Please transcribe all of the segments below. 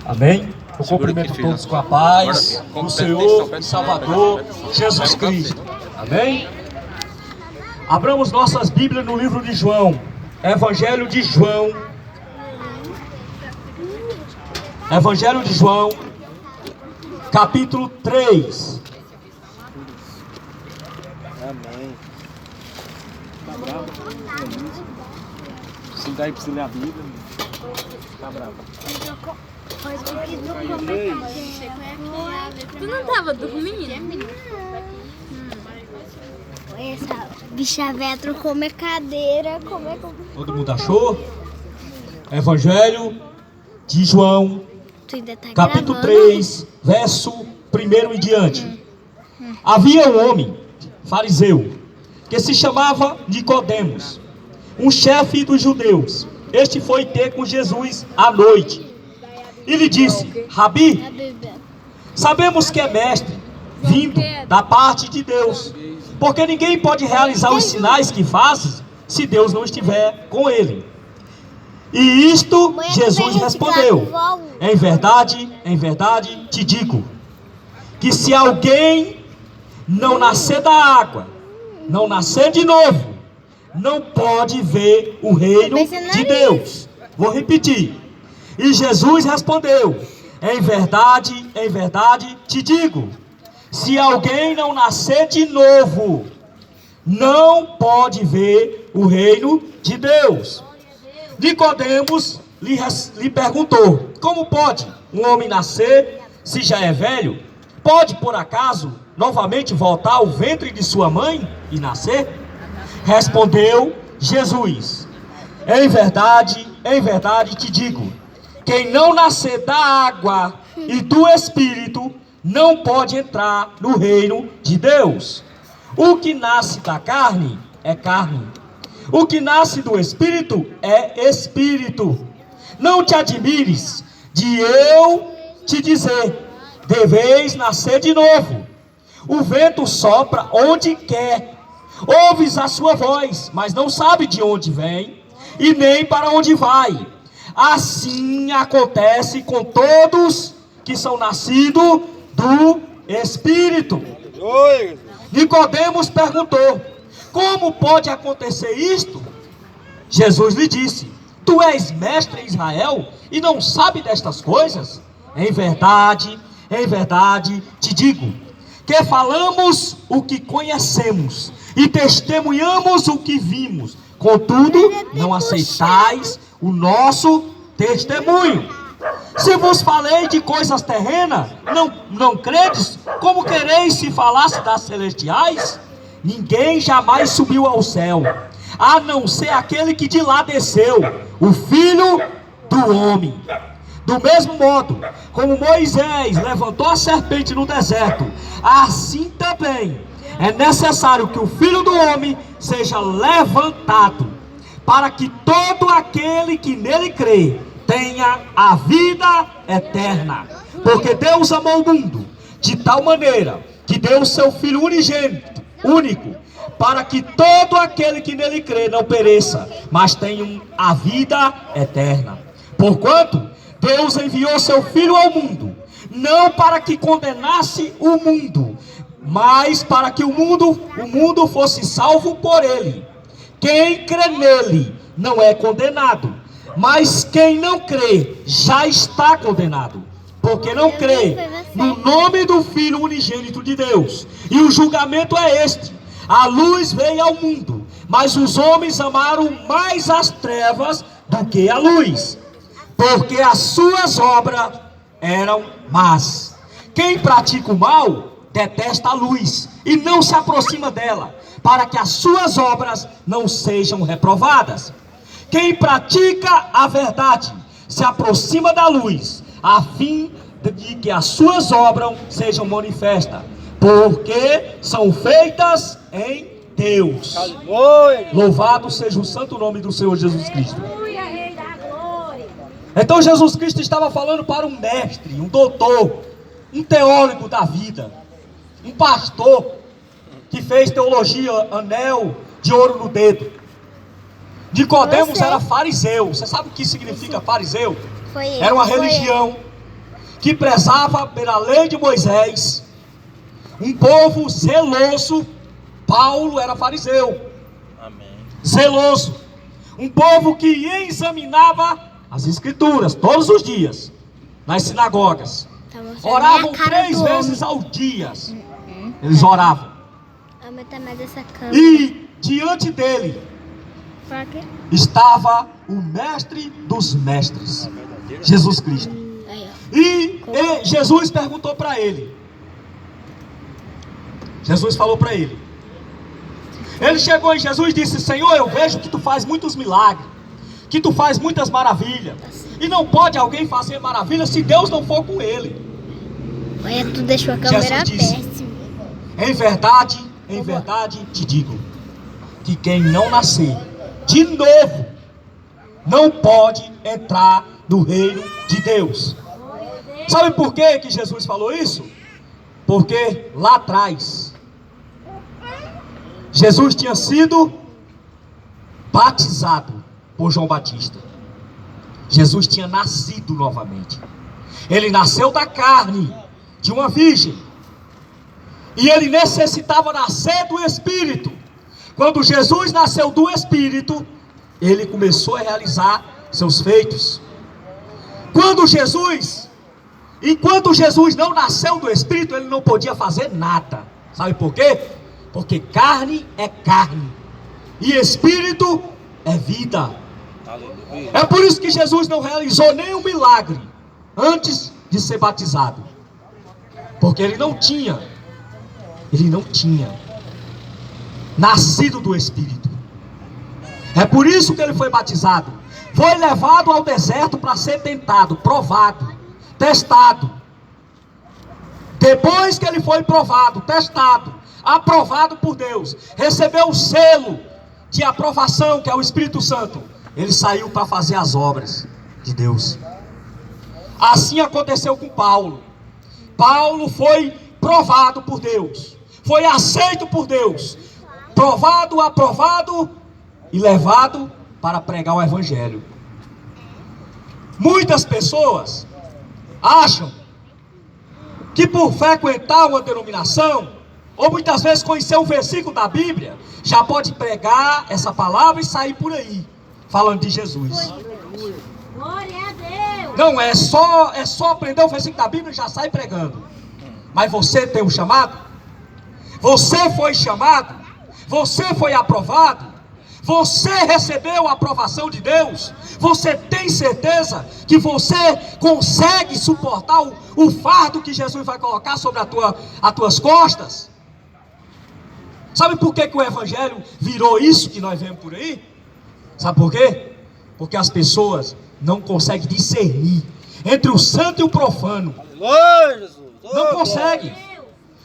Amém? Eu cumprimento todos com a paz do Senhor e Salvador Jesus Cristo. Amém? Abramos nossas Bíblias no livro de João. Evangelho de João. Evangelho de João, capítulo 3. Amém. Tá bravo? Se dá aí pra você ler a Bíblia. Tá bravo. Tu não tava dormindo? Essa bicha velha trocou minha cadeira. Como é que eu... Todo mundo achou? Evangelho de João, Tu ainda tá capítulo gravando? 3, verso 1 em diante. Havia um homem, fariseu, que se chamava Nicodemos, um chefe dos judeus. Este foi ter com Jesus à noite. E lhe disse: Rabi, sabemos que é mestre, vindo da parte de Deus, porque ninguém pode realizar os sinais que fazes, se Deus não estiver com ele. E isto Jesus respondeu: em verdade te digo, que se alguém não nascer da água, não nascer de novo, não pode ver o reino de Deus. Vou repetir. E Jesus respondeu: em verdade te digo, se alguém não nascer de novo, não pode ver o reino de Deus. Nicodemos lhe perguntou: como pode um homem nascer se já é velho? Pode, por acaso, novamente voltar ao ventre de sua mãe e nascer? Respondeu Jesus: em verdade te digo, quem não nascer da água e do Espírito não pode entrar no reino de Deus. O que nasce da carne é carne, o que nasce do Espírito é Espírito. Não te admires de eu te dizer: deveis nascer de novo. O vento sopra onde quer, ouves a sua voz, mas não sabe de onde vem e nem para onde vai. Assim acontece com todos que são nascidos do Espírito. Nicodemos perguntou: como pode acontecer isto? Jesus lhe disse: tu és mestre em Israel e não sabe destas coisas? Em verdade te digo, que falamos o que conhecemos e testemunhamos o que vimos, contudo não aceitais o nosso testemunho. Se vos falei de coisas terrenas, não credes? Como quereis se falasse das celestiais? Ninguém jamais subiu ao céu, a não ser aquele que de lá desceu, o Filho do Homem. Do mesmo modo, como Moisés levantou a serpente no deserto, assim também é necessário que o Filho do Homem seja levantado, para que todo aquele que nele crê tenha a vida eterna. Porque Deus amou o mundo de tal maneira que deu o seu Filho unigênito, único, para que todo aquele que nele crê não pereça, mas tenha a vida eterna. Porquanto Deus enviou seu Filho ao mundo, não para que condenasse o mundo, mas para que o mundo fosse salvo por ele. Quem crê nele não é condenado, mas quem não crê já está condenado, porque não crê no nome do Filho unigênito de Deus. E o julgamento é este: a luz veio ao mundo, mas os homens amaram mais as trevas do que a luz, porque as suas obras eram más. Quem pratica o mal detesta a luz e não se aproxima dela, para que as suas obras não sejam reprovadas. Quem pratica a verdade se aproxima da luz, a fim de que as suas obras sejam manifestas, porque são feitas em Deus. Louvado seja o santo nome do Senhor Jesus Cristo. Então Jesus Cristo estava falando para um mestre, um doutor, um teólogo da vida, um pastor que fez teologia, anel de ouro no dedo. Nicodemos era fariseu. Você sabe o que significa fariseu? Era uma religião que prezava pela lei de Moisés, um povo zeloso. Paulo era fariseu, Amém. zeloso, um povo que examinava as escrituras todos os dias, nas sinagogas, Tá mostrando oravam a cara 3 do vezes ao dia, eles oravam, Aumenta mais essa câmera. e diante dele Pra quê? estava o mestre dos mestres, Jesus Cristo. Aí, ó. E Jesus perguntou para ele. Jesus falou para ele. Ele chegou em Jesus e disse: Senhor, eu vejo que tu faz muitos milagres, que tu faz muitas maravilhas. E não pode alguém fazer maravilha se Deus não for com ele. Olha, tu deixou a câmera Jesus disse: péssima. em verdade te digo, que quem não nascer de novo não pode entrar no reino de Deus. Sabe por que Jesus falou isso? Porque lá atrás Jesus tinha sido batizado por João Batista. Jesus tinha nascido novamente. Ele nasceu da carne de uma virgem, e ele necessitava nascer do Espírito. Quando Jesus nasceu do Espírito, ele começou a realizar seus feitos. Enquanto Jesus não nasceu do Espírito, ele não podia fazer nada. Sabe por quê? Porque carne é carne e Espírito é vida. Aleluia. É por isso que Jesus não realizou nenhum milagre antes de ser batizado, porque ele não tinha nascido do Espírito. É por isso que ele foi batizado. Foi levado ao deserto para ser tentado, provado, testado. Depois que ele foi provado, testado, aprovado por Deus, recebeu o selo de aprovação, que é o Espírito Santo, ele saiu para fazer as obras de Deus. Assim aconteceu com Paulo. Paulo foi provado por Deus, foi aceito por Deus, provado, aprovado e levado para pregar o Evangelho. Muitas pessoas acham que por frequentar uma denominação, ou muitas vezes conhecer um versículo da Bíblia, já pode pregar essa palavra e sair por aí falando de Jesus. Glória a Deus. Não é só aprender o versículo da Bíblia e já sai pregando. Mas você tem um chamado? Você foi chamado? Você foi aprovado? Você recebeu a aprovação de Deus? Você tem certeza que você consegue suportar o fardo que Jesus vai colocar sobre as tuas costas? Sabe por que o Evangelho virou isso que nós vemos por aí? Sabe por quê? Porque as pessoas não conseguem discernir entre o santo e o profano. Aleluia, Jesus. Não consegue.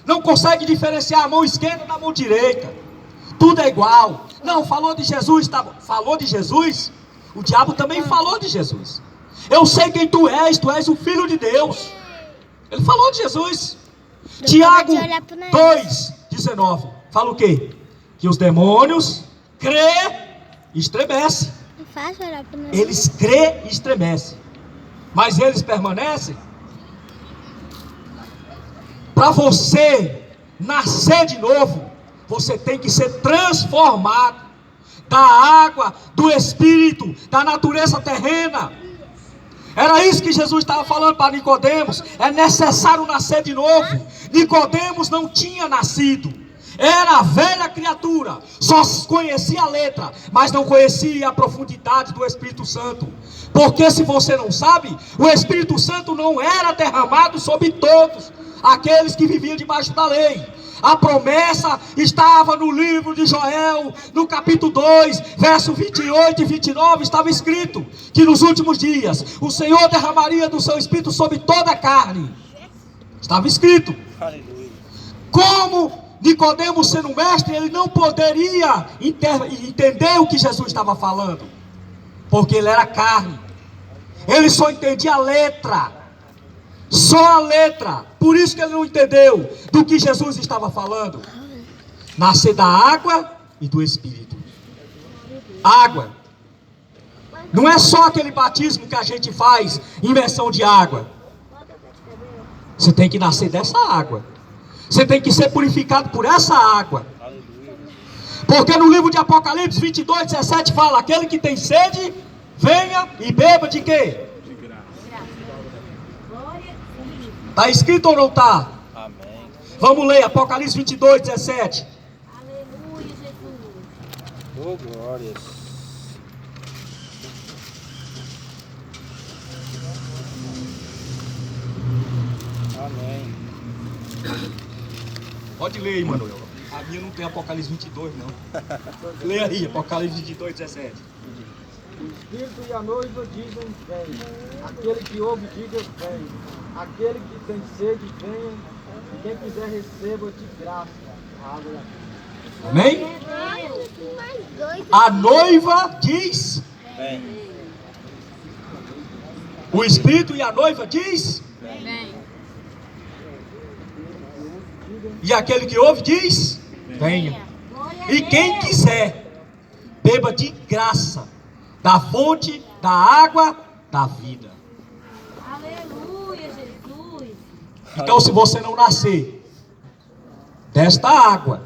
Não consegue diferenciar a mão esquerda da mão direita. Tudo é igual. Não, falou de Jesus, falou de Jesus. O diabo também falou de Jesus. Eu sei quem tu és o Filho de Deus. Ele falou de Jesus. Tiago 2,19 fala o quê? Que os demônios crê e estremecem. Não faz olhar pro nariz. Eles crê e estremecem, mas eles permanecem. Para você nascer de novo, você tem que ser transformado da água, do Espírito, da natureza terrena. Era isso que Jesus estava falando para Nicodemos. É necessário nascer de novo. Nicodemos não tinha nascido. Era a velha criatura, só conhecia a letra, mas não conhecia a profundidade do Espírito Santo. Porque se você não sabe, o Espírito Santo não era derramado sobre todos aqueles que viviam debaixo da lei. A promessa estava no livro de Joel, no capítulo 2, verso 28 e 29, estava escrito que nos últimos dias o Senhor derramaria do seu Espírito sobre toda a carne. Estava escrito. Aleluia. Como Nicodemos, sendo mestre, ele não poderia entender o que Jesus estava falando, porque ele era carne. Ele só entendia a letra, só a letra. Por isso que ele não entendeu do que Jesus estava falando. Nascer da água e do Espírito. Água não é só aquele batismo que a gente faz, imersão de água. Você tem que nascer dessa água. Você tem que ser purificado por essa água. Aleluia. Porque no livro de Apocalipse 22, 17 fala: aquele que tem sede, venha e beba de quê? De graça. Está escrito ou não está? Amém. Vamos ler Apocalipse 22, 17. Aleluia, Jesus. Oh, glórias. Amém. Pode ler aí, Manuel. A minha não tem Apocalipse 22, não. Lê aí, Apocalipse 22, 17. O Espírito e a noiva dizem, vem. Aquele que ouve, diga, vem. Aquele que tem sede, venha. E quem quiser, receba de graça a água da vida. Amém? Deus. A noiva diz, Vem. o Espírito e a noiva diz, e aquele que ouve diz, venha. Glória a E quem Deus. quiser, beba de graça da fonte da água da vida. Aleluia, Jesus. Então, se você não nascer desta água,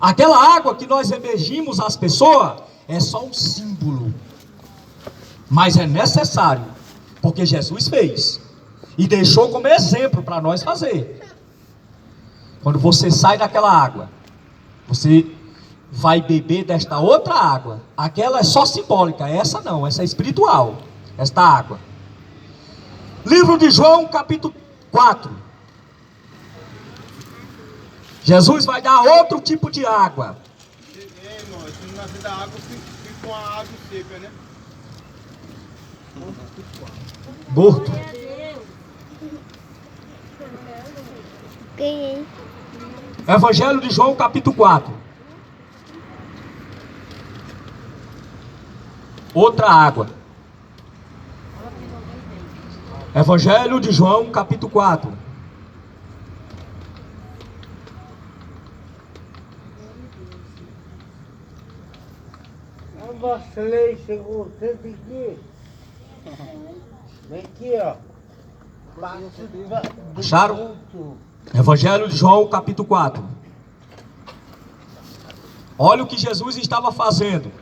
aquela água que nós emergimos às pessoas é só um símbolo, mas é necessário, porque Jesus fez e deixou como exemplo para nós fazer. Quando você sai daquela água, você vai beber desta outra água. Aquela é só simbólica, essa não, essa é espiritual, esta água. Livro de João, capítulo 4. Jesus vai dar outro tipo de água. Irmão, se não nascer da água, fica uma água seca, né? Morto. Glória a Deus. Ganhei. Evangelho de João, capítulo 4. Outra água. Evangelho de João, capítulo 4. Eu vacilei, chegou sempre aqui. Vem aqui, ó. Acharam? Evangelho de João, capítulo 4. Olha o que Jesus estava fazendo.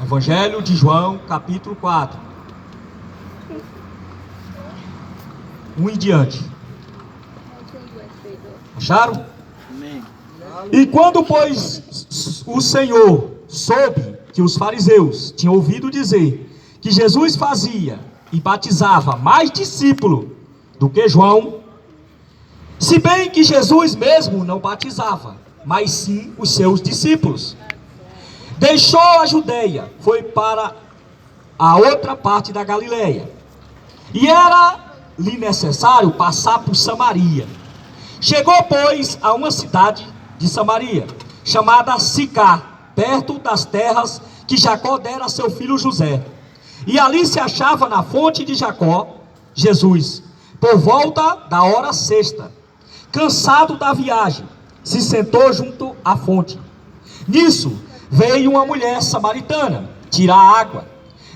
Evangelho de João, capítulo 4. 1 em diante. Acharam? Amém. E quando, pois, o Senhor soube que os fariseus tinham ouvido dizer que Jesus fazia e batizava mais discípulos do que João, se bem que Jesus mesmo não batizava, mas sim os seus discípulos, deixou a Judeia, foi para a outra parte da Galileia, e era-lhe necessário passar por Samaria. Chegou, pois, a uma cidade de Samaria, chamada Sicar, perto das terras que Jacó dera a seu filho José. E ali se achava na fonte de Jacó, Jesus, por volta da hora sexta. Cansado da viagem, se sentou junto à fonte. Nisso veio uma mulher samaritana tirar água.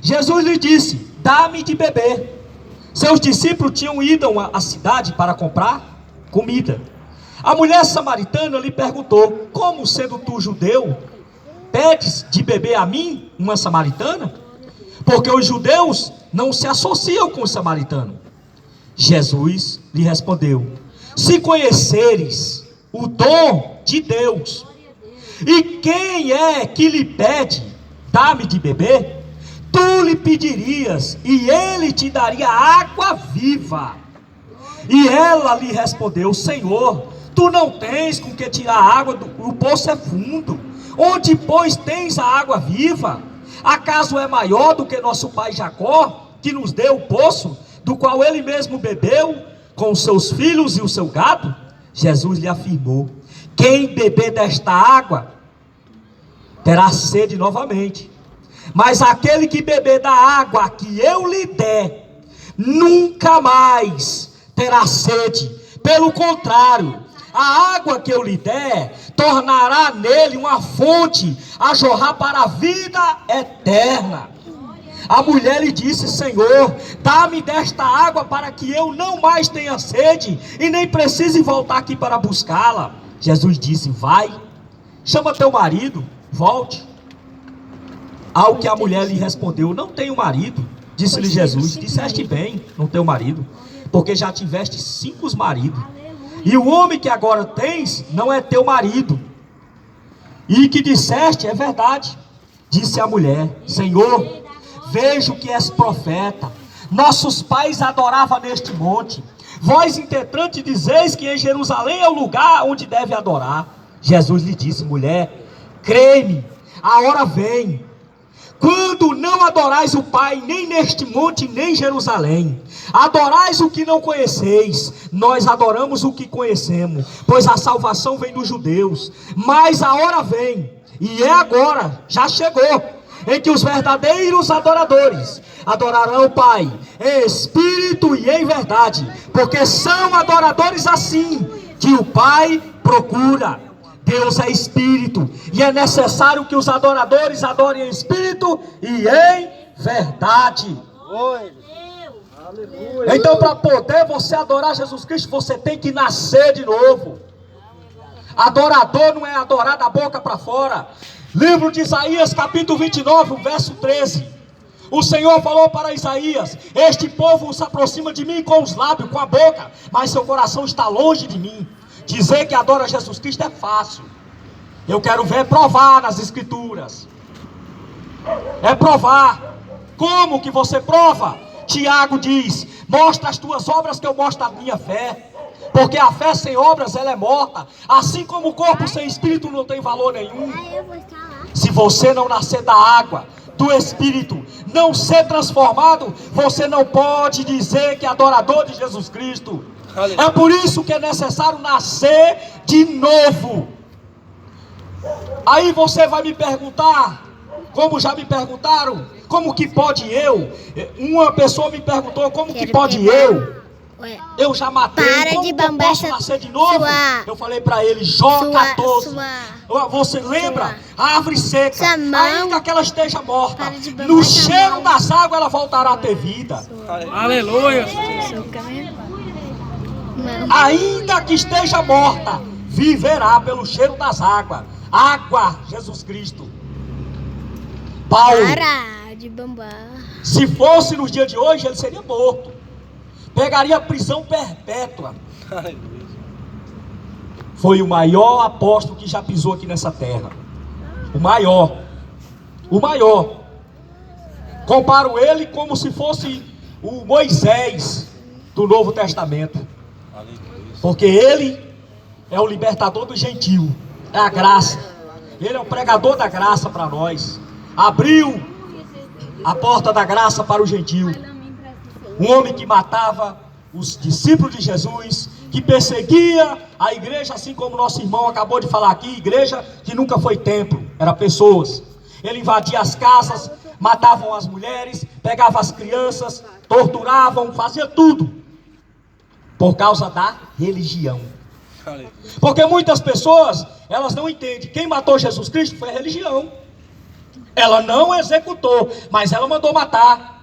Jesus lhe disse: dá-me de beber. Seus discípulos tinham ido à cidade para comprar comida. A mulher samaritana lhe perguntou: como, sendo tu judeu, pedes de beber a mim, uma samaritana? Porque os judeus não se associam com os samaritanos. Jesus lhe respondeu: se conheceres o dom de Deus, e quem é que lhe pede, dá-me de beber, tu lhe pedirias, e ele te daria água viva. E ela lhe respondeu: Senhor, tu não tens com que tirar água, o poço é fundo. Onde, pois, tens a água viva? Acaso é maior do que nosso pai Jacó, que nos deu o poço, do qual ele mesmo bebeu, com os seus filhos e o seu gado? Jesus lhe afirmou: quem beber desta água, terá sede novamente. Mas aquele que beber da água que eu lhe der, nunca mais terá sede. Pelo contrário, a água que eu lhe der, tornará nele uma fonte a jorrar para a vida eterna. A mulher lhe disse: Senhor, dá-me desta água para que eu não mais tenha sede e nem precise voltar aqui para buscá-la. Jesus disse: vai, chama teu marido, volte. Ao que a mulher lhe respondeu: não tenho marido. Disse-lhe Jesus: disseste bem, não tenho marido, porque já tiveste 5 maridos, e o homem que agora tens não é teu marido. E que disseste é verdade. Disse a mulher: Senhor, vejo que és profeta. Nossos pais adoravam neste monte. Vós, entretanto, dizeis que em Jerusalém é o lugar onde deve adorar. Jesus lhe disse: mulher, crê-me, a hora vem, quando não adorais o Pai, nem neste monte, nem em Jerusalém. Adorais o que não conheceis. Nós adoramos o que conhecemos, pois a salvação vem dos judeus. Mas a hora vem, e é agora, já chegou, em que os verdadeiros adoradores adorarão o Pai em espírito e em verdade, porque são adoradores assim que o Pai procura. Deus é espírito, e é necessário que os adoradores adorem em espírito e em verdade. Então, para poder você adorar Jesus Cristo, você tem que nascer de novo. Adorador não é adorar da boca para fora. Livro de Isaías, capítulo 29, verso 13. O Senhor falou para Isaías: este povo se aproxima de mim com os lábios, com a boca, mas seu coração está longe de mim. Dizer que adora Jesus Cristo é fácil. Eu quero ver provar nas escrituras. É provar. Como que você prova? Tiago diz: mostra as tuas obras que eu mostro a minha fé. Porque a fé sem obras, ela é morta. Assim como o corpo sem espírito não tem valor nenhum. Se você não nascer da água, do espírito, não ser transformado, você não pode dizer que é adorador de Jesus Cristo. É por isso que é necessário nascer de novo. Aí você vai me perguntar, como já me perguntaram, como que pode eu? Uma pessoa me perguntou, como que pode eu? Eu já matei, como que eu posso nascer de novo? Eu falei para ele: Jó 14. Você lembra? A árvore seca, ainda que ela esteja morta, no cheiro das águas ela voltará a ter vida. Aleluia. Ainda que esteja morta, viverá pelo cheiro das águas. Água, Jesus Cristo. Paulo, se fosse nos dias de hoje, ele seria morto. Pegaria prisão perpétua. Foi o maior apóstolo que já pisou aqui nessa terra. O maior. O maior. Comparo ele como se fosse o Moisés do Novo Testamento. Porque ele é o libertador do gentil. É a graça. Ele é o pregador da graça para nós. Abriu a porta da graça para o gentil. Um homem que matava os discípulos de Jesus, que perseguia a igreja, assim como nosso irmão acabou de falar aqui, igreja que nunca foi templo, era pessoas. Ele invadia as casas, matavam as mulheres, pegava as crianças, torturavam, fazia tudo, por causa da religião. Porque muitas pessoas, elas não entendem, quem matou Jesus Cristo foi a religião. Ela não executou, mas ela mandou matar.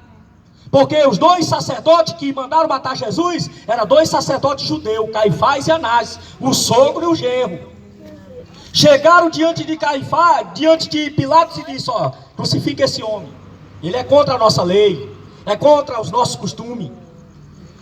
Porque os 2 sacerdotes que mandaram matar Jesus eram 2 sacerdotes judeus, Caifás e Anás, o sogro e o genro. Chegaram diante de Caifás, diante de Pilatos, e disse: ó, crucifica esse homem. Ele é contra a nossa lei, é contra os nossos costumes.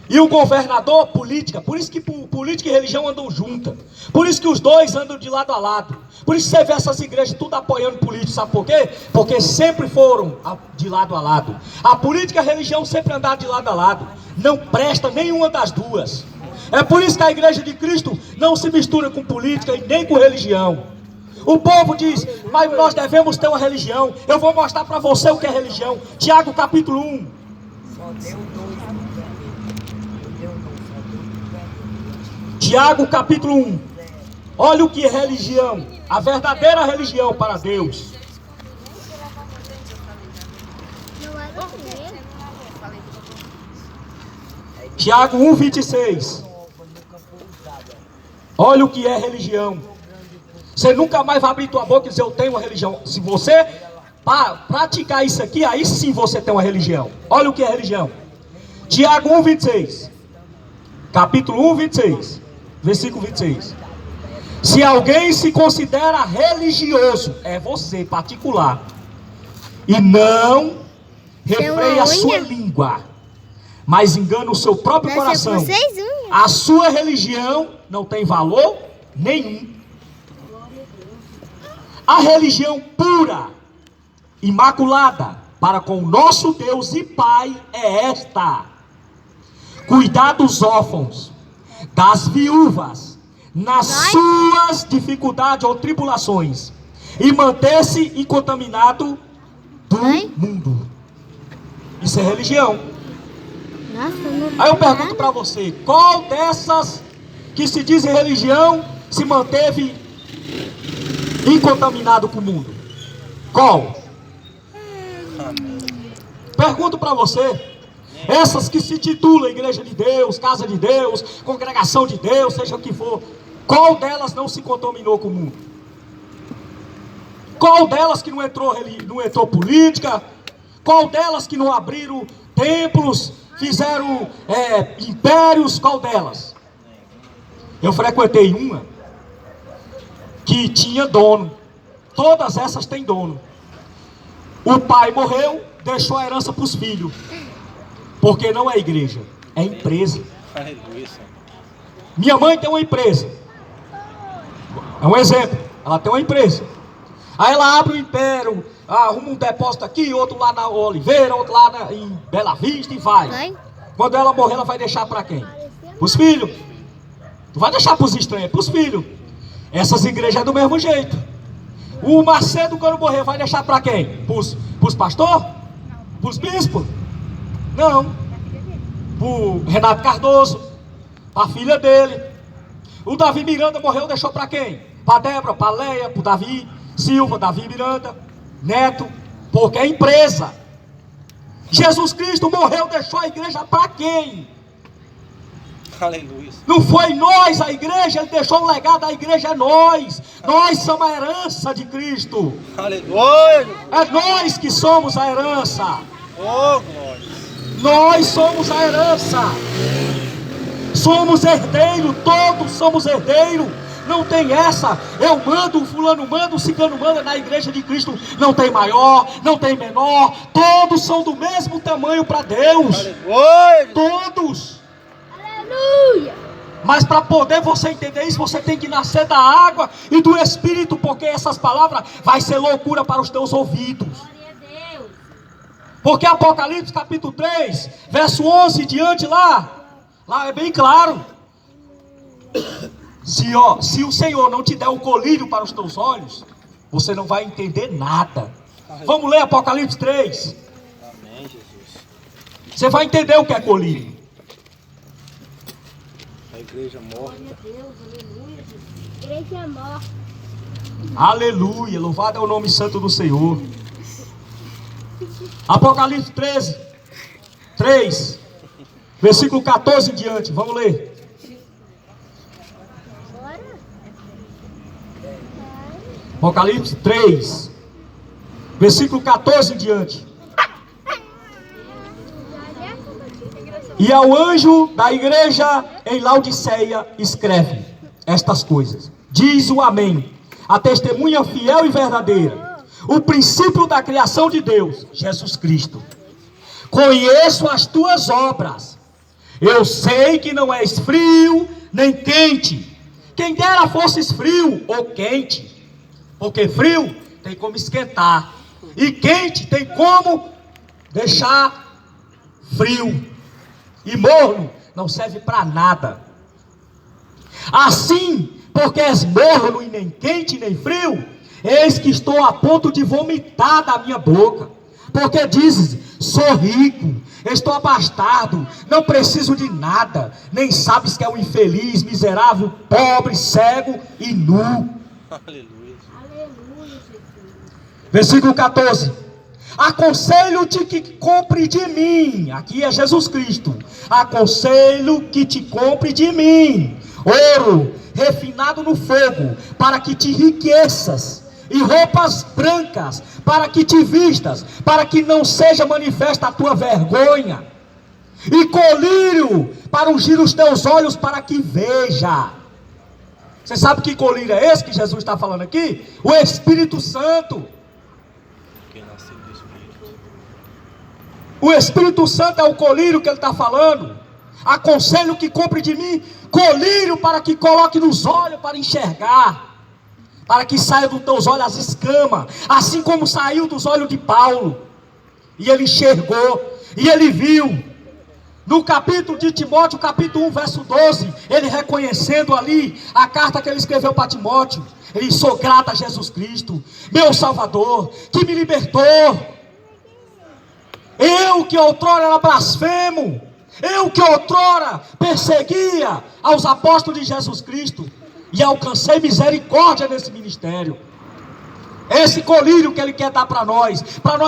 E o governador, política, por isso que política e religião andam juntas. Por isso que os dois andam de lado a lado. Por isso que você vê essas igrejas tudo apoiando político, sabe por quê? Porque sempre foram de lado a lado. A política e a religião sempre andaram de lado a lado. Não presta nenhuma das duas. É por isso que a igreja de Cristo não se mistura com política e nem com religião. O povo diz: mas nós devemos ter uma religião. Eu vou mostrar para você o que é religião. Tiago capítulo 1. Tiago capítulo 1. Olha o que é religião. A verdadeira religião para Deus. Tiago 1, 26. Olha o que é religião. Você nunca mais vai abrir tua boca e dizer: eu tenho uma religião. Se você para praticar isso aqui, aí sim você tem uma religião. Olha o que é religião. Tiago 1,26. Capítulo 1, 26. Versículo 26. Se alguém se considera religioso, é você, particular, e não refreia a sua língua, mas engana o seu próprio coração, a sua religião não tem valor nenhum. A religião pura, imaculada, para com o nosso Deus e Pai é esta: cuidar dos órfãos, das viúvas, nas suas dificuldades ou tribulações, e manter-se incontaminado do mundo. Isso é religião. Aí eu pergunto para você, qual dessas que se dizem religião se manteve incontaminado com o mundo? Qual? Pergunto para você. Essas que se titulam Igreja de Deus, Casa de Deus, Congregação de Deus, seja o que for, qual delas não se contaminou com o mundo? Qual delas que não entrou política? Qual delas que não abriram templos, fizeram impérios? Qual delas? Eu frequentei uma que tinha dono. Todas essas têm dono. O pai morreu, deixou a herança para os filhos. Porque não é igreja, é empresa. Minha mãe tem uma empresa. É um exemplo. Ela tem uma empresa. Aí ela abre o império, arruma um depósito aqui, outro lá na Oliveira, outro lá em Bela Vista e vai. Quando ela morrer, ela vai deixar para quem? Para os filhos. Não vai deixar para os estranhos, é para os filhos. Essas igrejas é do mesmo jeito. O Macedo, quando morrer, vai deixar para quem? Para os pastores? Para os bispos? Não. Para o Renato Cardoso, para a filha dele. O Davi Miranda morreu, deixou para quem? Para Débora, para Leia, para o Davi Silva, Davi Miranda, Neto, porque é empresa. Jesus Cristo morreu, deixou a igreja para quem? Aleluia. Não foi nós a igreja, ele deixou o legado da igreja, é nós. Nós somos a herança de Cristo. Aleluia. É nós que somos a herança. Oh, glória. Nós somos a herança. Somos herdeiros, todos somos herdeiros. Não tem essa, eu mando, o fulano manda, o cigano manda. Na igreja de Cristo não tem maior, não tem menor. Todos são do mesmo tamanho para Deus. Aleluia. Todos. Aleluia. Mas para poder você entender isso, você tem que nascer da água e do Espírito, porque essas palavras vai ser loucura para os teus ouvidos. Glória a Deus. Porque Apocalipse capítulo 3, verso 11 e diante lá é bem claro. Se o Senhor não te der o colírio para os teus olhos, você não vai entender nada. Vamos ler Apocalipse 3. Amém, Jesus. Você vai entender o que é colírio. A igreja morta. Glória a Deus. Aleluia, Jesus. Igreja morta. Aleluia, louvado é o nome santo do Senhor. Apocalipse 3, versículo 14 em diante, vamos ler. Apocalipse 3, versículo 14 em diante. E ao anjo da igreja em Laodiceia escreve estas coisas. Diz o Amém, a testemunha fiel e verdadeira, o princípio da criação de Deus, Jesus Cristo. Conheço as tuas obras. Eu sei que não és frio nem quente. Quem dera fosses frio ou quente. Porque frio tem como esquentar. E quente tem como deixar frio. E morno não serve para nada. Assim, porque és morno e nem quente nem frio, eis que estou a ponto de vomitar da minha boca. Porque dizes, sou rico, estou abastado, não preciso de nada, nem sabes que é um infeliz, miserável, pobre, cego e nu. Aleluia. Aleluia, Jesus. Versículo 14. Aconselho-te que compre de mim, aqui é Jesus Cristo, aconselho que te compre de mim, ouro refinado no fogo, para que te enriqueças, e roupas brancas, para que te vistas, para que não seja manifesta a tua vergonha, e colírio para ungir os teus olhos, para que veja. Você sabe que colírio é esse que Jesus está falando aqui? O Espírito Santo. Quem nasceu do Espírito. O Espírito Santo é o colírio que ele está falando. Aconselho que compre de mim colírio para que coloque nos olhos para enxergar, para que saia dos teus olhos as escamas, assim como saiu dos olhos de Paulo, e ele enxergou, e ele viu. No capítulo de Timóteo, capítulo 1, verso 12, ele reconhecendo ali a carta que ele escreveu para Timóteo, ele disse: sou grato a Jesus Cristo, meu Salvador, que me libertou. Eu que outrora era blasfemo, eu que outrora perseguia aos apóstolos de Jesus Cristo, e alcancei misericórdia nesse ministério. Esse colírio que ele quer dar para nós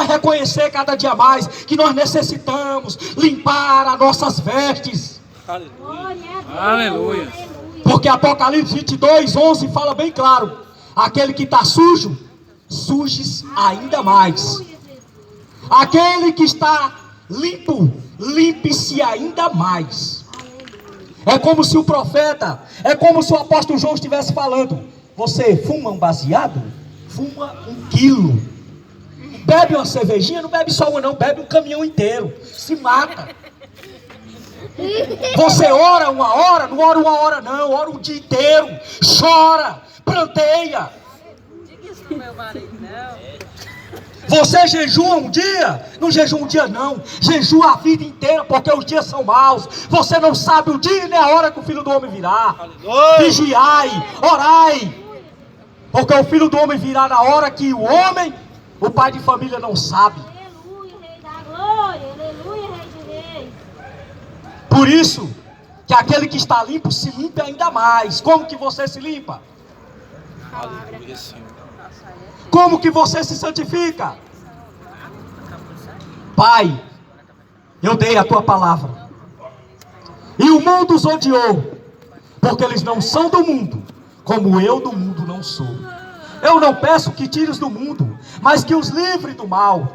reconhecer cada dia mais que nós necessitamos limpar as nossas vestes. Aleluia. Glória a Deus. Aleluia. Porque Apocalipse 22, 11 fala bem claro: aquele que está sujo, suje-se ainda mais. Aquele que está limpo, limpe-se ainda mais. É como se o profeta, é como se o apóstolo João estivesse falando: você fuma um baseado? Fuma 1 quilo. Bebe uma cervejinha? Não bebe só uma não, bebe um caminhão inteiro. Se mata. Você ora 1 hora? Não ora 1 hora não, ora um dia inteiro. Chora, pranteia. Você jejua um dia? Não jejua um dia não, jejua a vida inteira, porque os dias são maus. Você não sabe o dia nem a hora que o Filho do Homem virá. Aleluia. Vigiai, orai, porque o Filho do Homem virá na hora que o homem, o pai de família, não sabe. Aleluia, Rei da Glória. Aleluia, Rei de Reis. Por isso que aquele que está limpo se limpa ainda mais. Como que você se limpa? Aleluia, Senhor. Como que você se santifica? Pai, eu dei a tua palavra, e o mundo os odiou, porque eles não são do mundo, como eu do mundo não sou. Eu não peço que tires do mundo, mas que os livre do mal.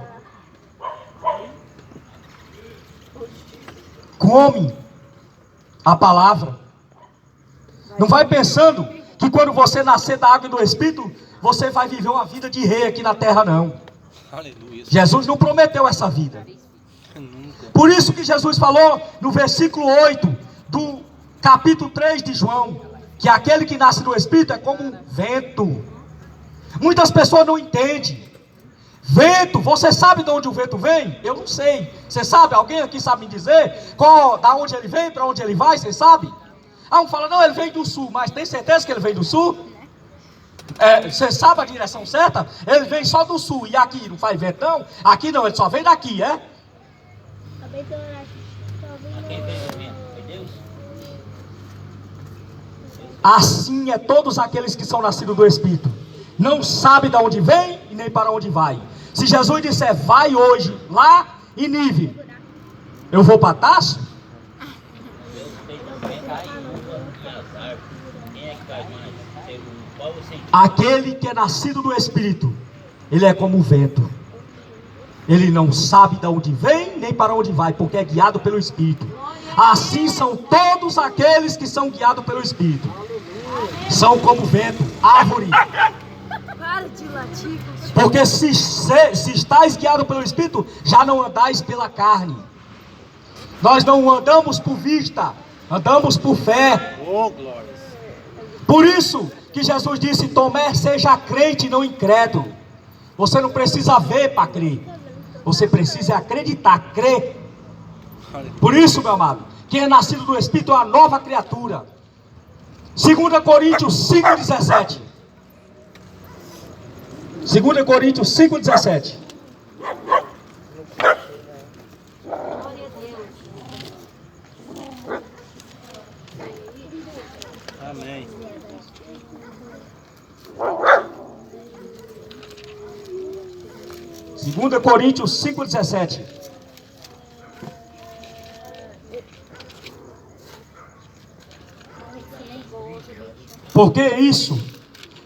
Come a palavra. Não vai pensando que quando você nascer da água e do Espírito, você vai viver uma vida de rei aqui na terra, não. Aleluia. Jesus não prometeu essa vida. Nunca. Por isso que Jesus falou no versículo 8 do capítulo 3 de João, que aquele que nasce do Espírito é como um vento. Muitas pessoas não entendem. Vento, você sabe de onde o vento vem? Eu não sei. Você sabe? Alguém aqui sabe me dizer da onde ele vem, para onde ele vai? Você sabe? Um fala: não, ele vem do sul. Mas tem certeza que ele vem do sul? Você sabe a direção certa? Ele vem só do sul. E aqui não faz ventão? Aqui não, ele só vem daqui, é? Assim é todos aqueles que são nascidos do Espírito. Não sabe de onde vem e nem para onde vai. Se Jesus disser: vai hoje lá em Nínive, eu vou para Tarso? Aquele que é nascido do Espírito, ele é como o vento. Ele não sabe de onde vem nem para onde vai, porque é guiado pelo Espírito. Assim são todos aqueles que são guiados pelo Espírito. São como vento, árvore. Porque se estáis guiados pelo Espírito, já não andais pela carne. Nós não andamos por vista, andamos por fé. Oh, glória. Por isso que Jesus disse: Tomé, seja crente e não incrédulo. Você não precisa ver para crer, você precisa acreditar, crer. Por isso, meu amado, quem é nascido do Espírito é uma nova criatura. 2 Coríntios 5,17. 2 Coríntios 5,17. Glória a Deus. Amém. Segunda Coríntios 5,17. Porque isso,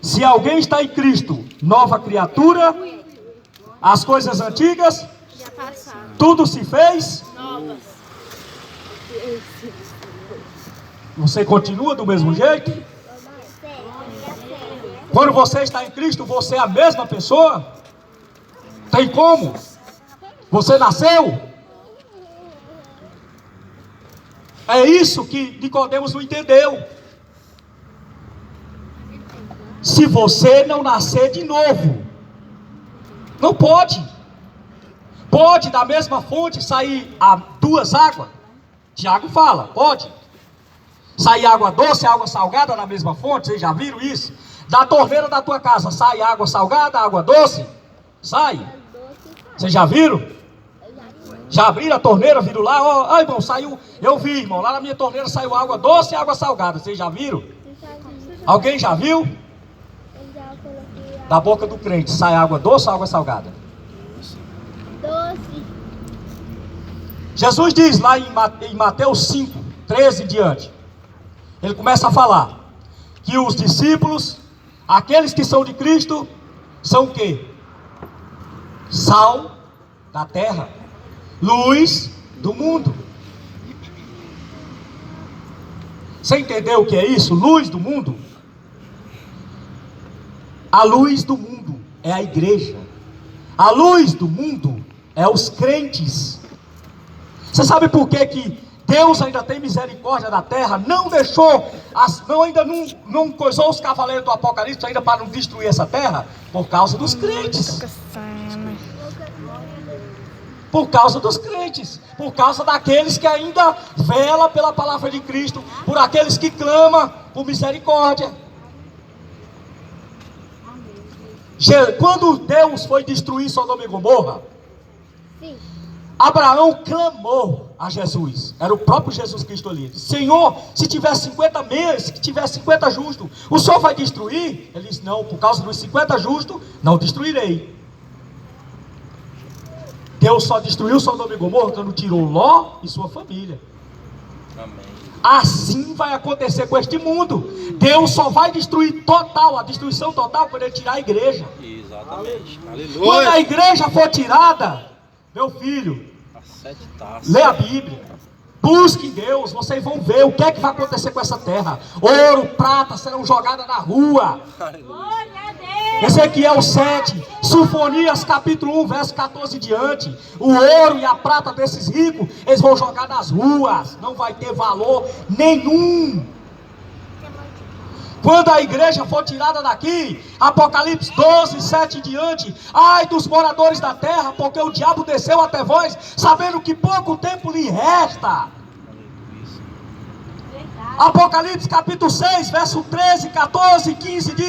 Se alguém está em Cristo, nova criatura, as coisas antigas, Já passaram. tudo se fez. Novas. Você continua do mesmo jeito? Quando você está em Cristo, você é a mesma pessoa? Tem como? Você nasceu? É isso que Nicodemos não entendeu. Se você não nascer de novo, não pode. Pode da mesma fonte sair duas águas? Tiago fala, pode. Sair água doce e água salgada na mesma fonte, vocês já viram isso? Da torneira da tua casa sai água salgada, água doce? Sai. Vocês já viram? Já abriram a torneira, viram lá? Ó, irmão, saiu. Eu vi, irmão, lá na minha torneira saiu água doce e água salgada. Vocês já viram? Alguém já viu? Da boca do crente sai água doce ou água salgada? Doce. Jesus diz lá em Mateus 5, 13 em diante. Ele começa a falar que os discípulos, aqueles que são de Cristo, são o quê? Sal da terra, luz do mundo. Você entendeu o que é isso? Luz do mundo? A luz do mundo é a igreja. A luz do mundo é os crentes. Você sabe por que que Deus ainda tem misericórdia da terra? Não deixou, ainda não coisou os cavaleiros do Apocalipse ainda para não destruir essa terra? Por causa dos crentes. Por causa dos crentes. Por causa daqueles que ainda velam pela palavra de Cristo. Por aqueles que clamam por misericórdia. Quando Deus foi destruir Sodoma e Gomorra, Sim. Abraão clamou a Jesus. Era o próprio Jesus Cristo ali. Senhor, se tiver 50 meses, se tiver 50 justos, o Senhor vai destruir? Ele disse, não, por causa dos 50 justos, não destruirei. Deus só destruiu Sodoma e Gomorra quando tirou Ló e sua família. Amém. Assim vai acontecer com este mundo. Deus só vai destruir total, a destruição total, quando Ele tirar a igreja. Exatamente. Aleluia. Quando a igreja for tirada, meu filho, As 7 taças. lê a Bíblia, busque em Deus, vocês vão ver o que é que vai acontecer com essa terra. Ouro, prata serão jogadas na rua. Aleluia. Glória a Deus. Ezequiel 7, Sofonias capítulo 1, verso 14 em diante. O ouro e a prata desses ricos, eles vão jogar nas ruas, não vai ter valor nenhum. Quando a igreja for tirada daqui, Apocalipse 12, 7 em diante, ai dos moradores da terra, porque o diabo desceu até vós, sabendo que pouco tempo lhe resta. Apocalipse capítulo 6, verso 13, 14 e 15 diz: